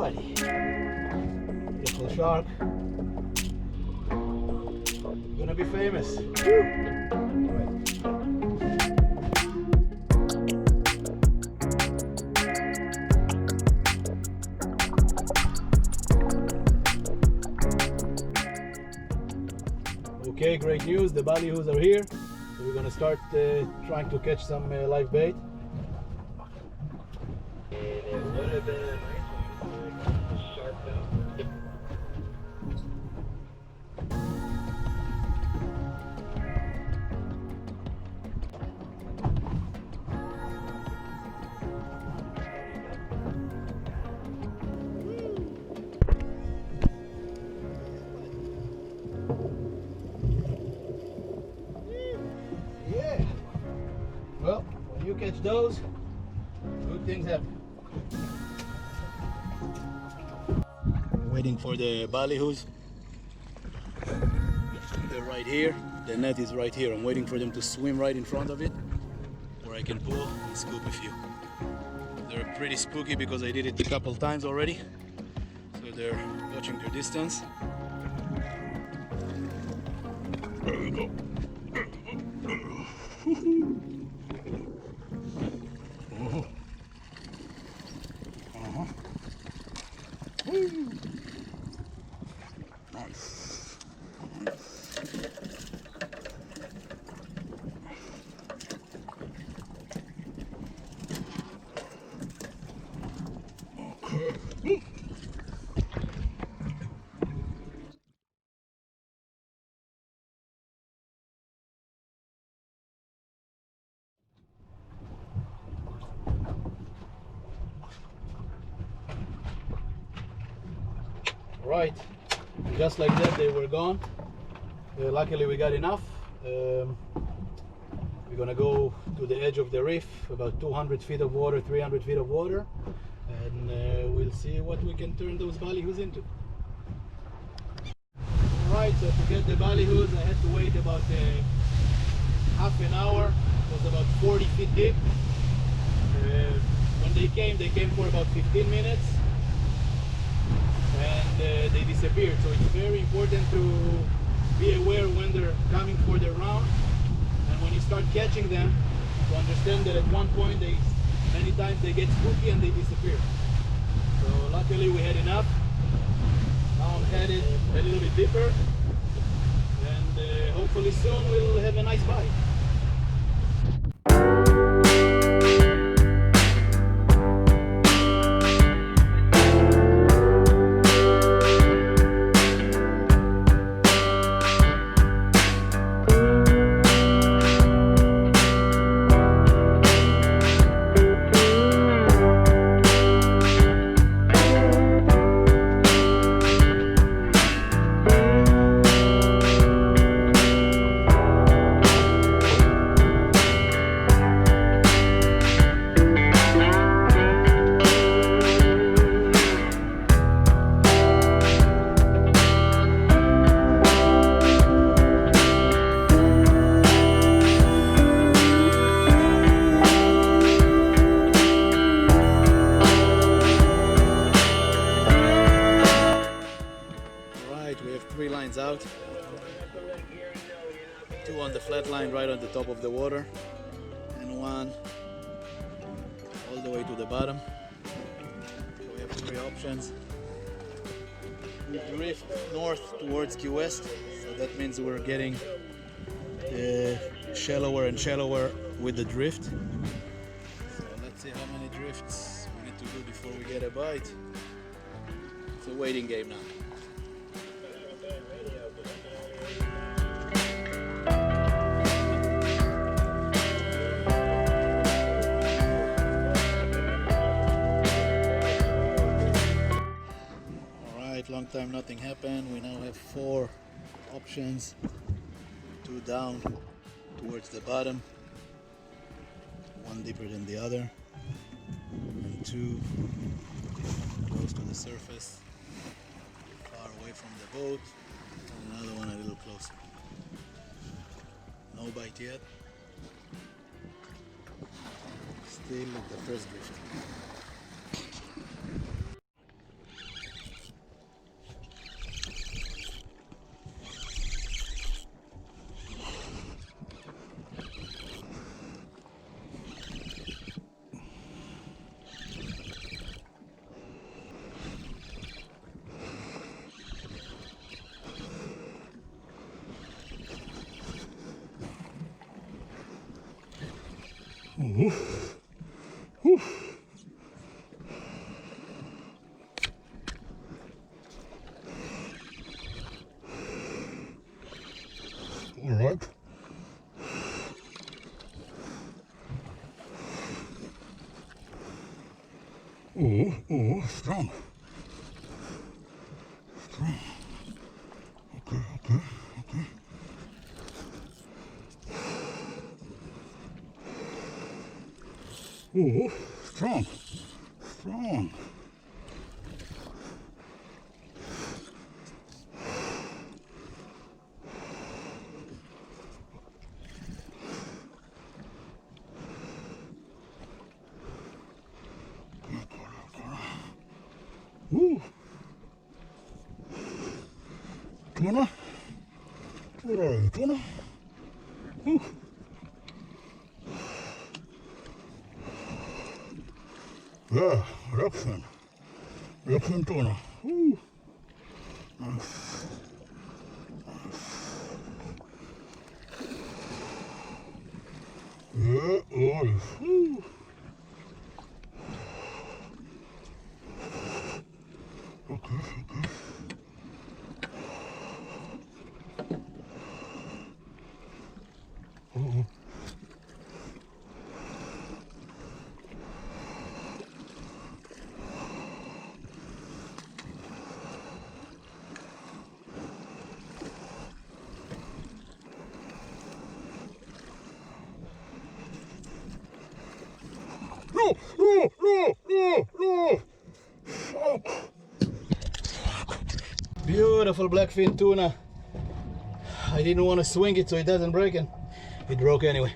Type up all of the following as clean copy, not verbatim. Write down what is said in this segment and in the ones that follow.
buddy. Beautiful shark. Gonna be famous. Okay, great news. The ballyhoos are here. So we're gonna start trying to catch some live bait. Yeah. Well, when you catch those, good things happen. Waiting for the ballyhoos. They're right here. The net is right here. I'm waiting for them to swim right in front of it, where I can pull and scoop a few. They're pretty spooky because I did it a couple times already. So they're watching their distance. There we go. Nice. Okay. Right, just like that they were gone. Luckily we got enough. We're gonna go to the edge of the reef, about 200 feet of water, 300 feet of water, and we'll see what we can turn those ballyhoos into. Right, so to get the ballyhoos I had to wait about half an hour. It was about 40 feet deep. When they came for about 15 minutes. And they disappeared. So it's very important to be aware when they're coming for their round, and when you start catching them, to understand that at one point many times they get spooky and they disappear. So luckily we had enough. Now I'm headed a little bit deeper, and hopefully soon we'll have a nice bite. Out, two on the flat line right on the top of the water, and one all the way to the bottom. So we have three options. We drift north towards Key West, so that means we're getting shallower and shallower with the drift. So let's see how many drifts we need to do before we get a bite. It's a waiting game now. Long time nothing happened. We now have four options, two down towards the bottom, one deeper than the other, and two close to the surface, far away from the boat, and another one a little closer. No bite yet. Still at the first drift. All right. Oh, strong. Strong. Okay. Oh, strong. Tuna? Where are you, Tuna? Yeah, Blckfin tuna. Nice. Yeah, olive. Okay. No! Beautiful blackfin tuna. I didn't want to swing it so it doesn't break, and it broke anyway.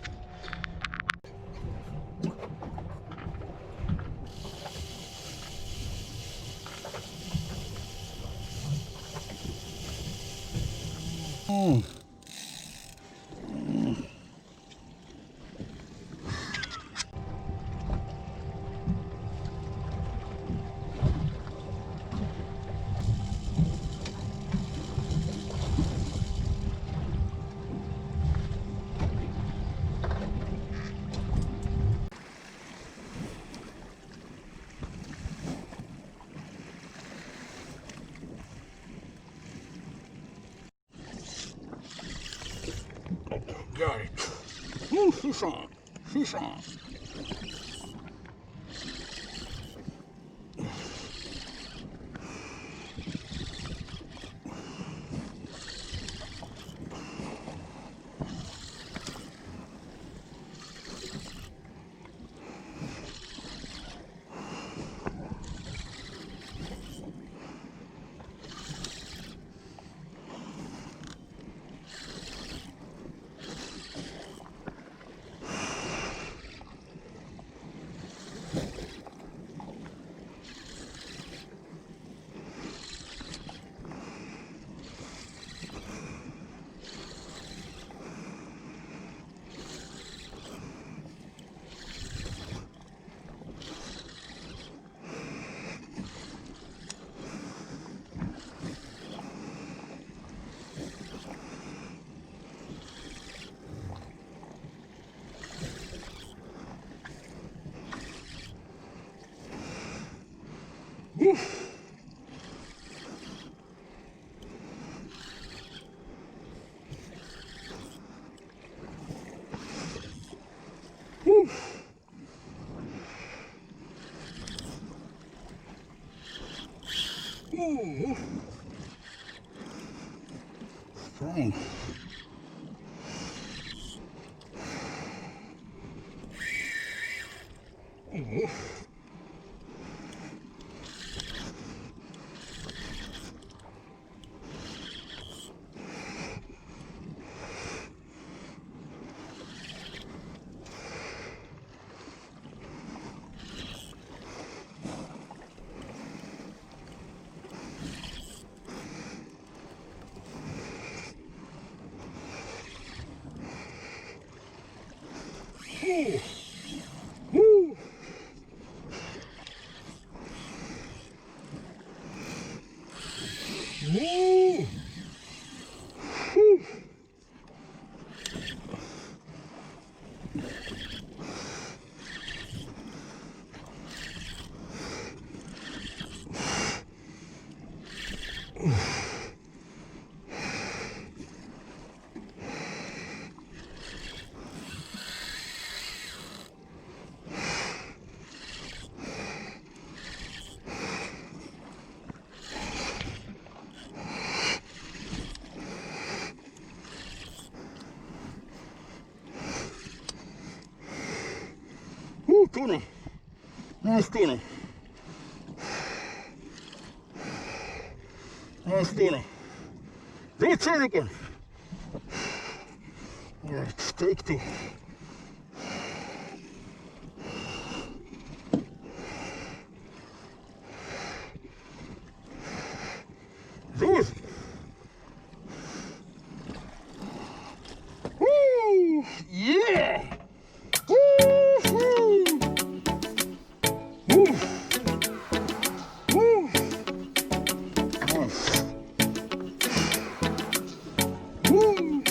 Got it. Fish on. Strong. Woo, tuna. Nice tuna. Nice tuna. Don't try again. Alright, take two. Those. Woo! Yeah! Woo-hoo! Woo! Woo! Nice. Woo!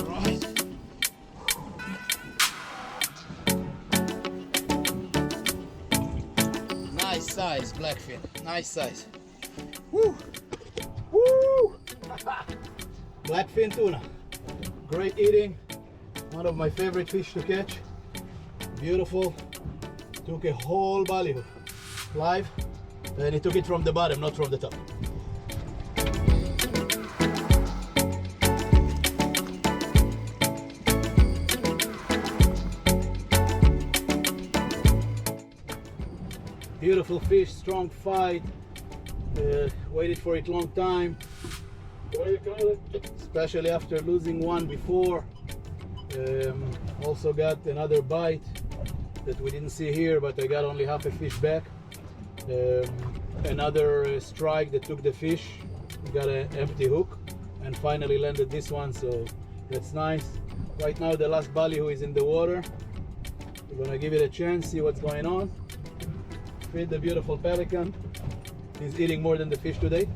Right. Nice size, blackfin. Nice size. Woo! Woo! Blackfin tuna. Great eating. One of my favorite fish to catch. Beautiful. Took a whole ballyhoo live, and he took it from the bottom, not from the top. Beautiful fish, strong fight. Waited for it long time. What do you call it? Especially after losing one before. Also got another bite that we didn't see here, but I got only half a fish back. Another strike that took the fish. Got an empty hook and finally landed this one, so that's nice. Right now the last ballyhoo is in the water. We're gonna give it a chance, see what's going on. Feed the beautiful pelican. He's eating more than the fish today.